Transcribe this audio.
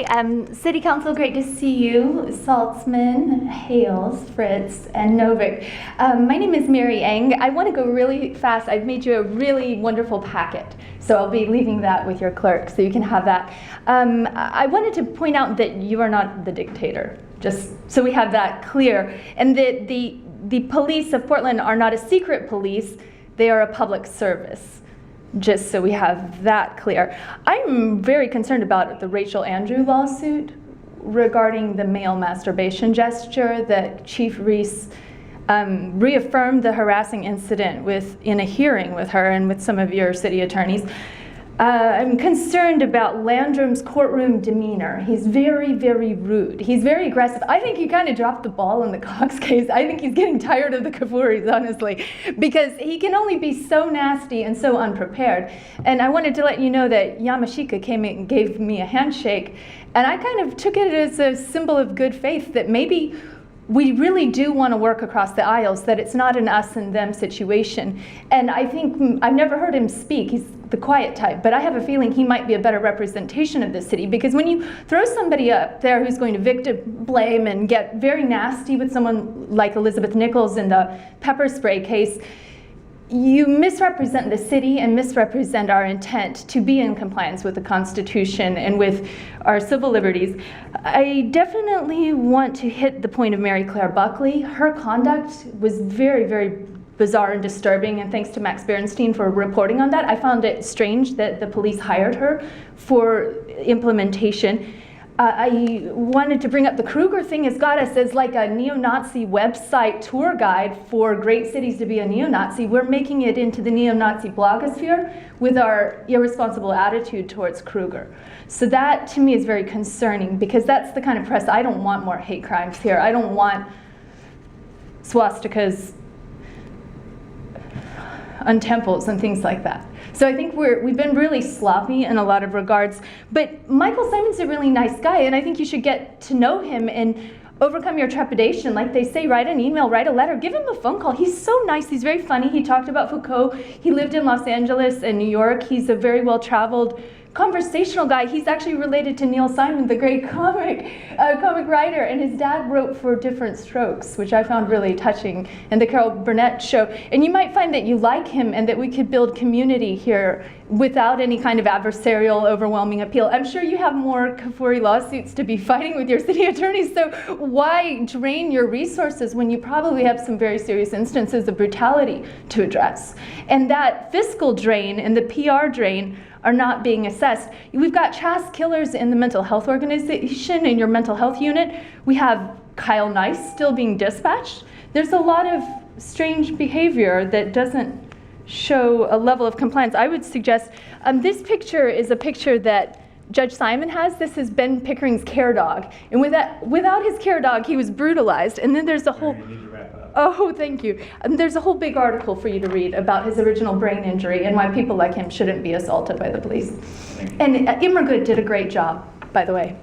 Hi, City Council, great to see you. Saltzman, Hales, Fritz, and Novik. My name is Mary Eng. I want to go really fast. I've made you a really wonderful packet, so I'll be leaving that with your clerk, so you can have that. I wanted to point out that you are not the dictator, just so we have that clear, and that the police of Portland are not a secret police, they are a public service. Just so we have that clear. I'm very concerned about the Rachel Andrew lawsuit regarding the male masturbation gesture that Chief Reese reaffirmed the harassing incident in a hearing with her and with some of your city attorneys. I'm concerned about Landrum's courtroom demeanor. He's very, very rude. He's very aggressive. I think he kind of dropped the ball in the Cox case. I think he's getting tired of the Kafouris, honestly, because he can only be so nasty and so unprepared. And I wanted to let you know that Yamashika came in and gave me a handshake, and I kind of took it as a symbol of good faith that maybe we really do want to work across the aisles, that it's not an us and them situation. And I think, I've never heard him speak, he's the quiet type, but I have a feeling he might be a better representation of the city, because when you throw somebody up there who's going to victim blame and get very nasty with someone like Elizabeth Nichols in the pepper spray case, you misrepresent the city and misrepresent our intent to be in compliance with the Constitution and with our civil liberties. I definitely want to hit the point of Mary Claire Buckley. Her conduct was very, very bizarre and disturbing, and thanks to Max Berenstein for reporting on that. I found it strange that the police hired her for implementation. I wanted to bring up the Kruger thing has got us as like a neo-Nazi website tour guide for great cities to be a neo-Nazi. We're making it into the neo-Nazi blogosphere with our irresponsible attitude towards Kruger. So that to me is very concerning, because that's the kind of press. I don't want more hate crimes here. I don't want swastikas on temples and things like that. So I think we've been really sloppy in a lot of regards, but Michael Simon's a really nice guy, and I think you should get to know him and overcome your trepidation. Like they say, write an email, write a letter, give him a phone call. He's so nice, he's very funny. He talked about Foucault. He lived in Los Angeles and New York. He's a very well-traveled, conversational guy. He's actually related to Neil Simon, the great comic writer, and his dad wrote for Different Strokes, which I found really touching, and the Carol Burnett show. And you might find that you like him and that we could build community here without any kind of adversarial, overwhelming appeal. I'm sure you have more Kafuri lawsuits to be fighting with your city attorneys, so why drain your resources when you probably have some very serious instances of brutality to address? And that fiscal drain and the PR drain are not being assessed. We've got Chas killers in the mental health organization, in your mental health unit. We have Kyle Nice still being dispatched. There's a lot of strange behavior that doesn't show a level of compliance. I would suggest, this picture is a picture that Judge Simon has. This is Ben Pickering's care dog. And without his care dog, he was brutalized. And then there's a whole, oh, thank you. There's a whole big article for you to read about his original brain injury and why people like him shouldn't be assaulted by the police. And Immergood did a great job, by the way.